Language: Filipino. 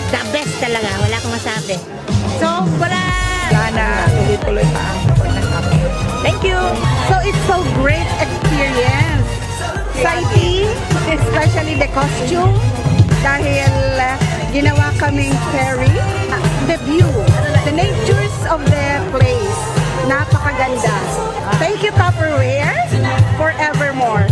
the best talaga. Wala akong masabi. Sobra! Sana tuloy-tuloy pa ang pagkakataon. Thank you! So it's so great experience. Exciting, especially the costume. Dahil ginawa kaming ferry. The view, the natures of the place. Napakaganda. Thank you, Tupperware, forevermore.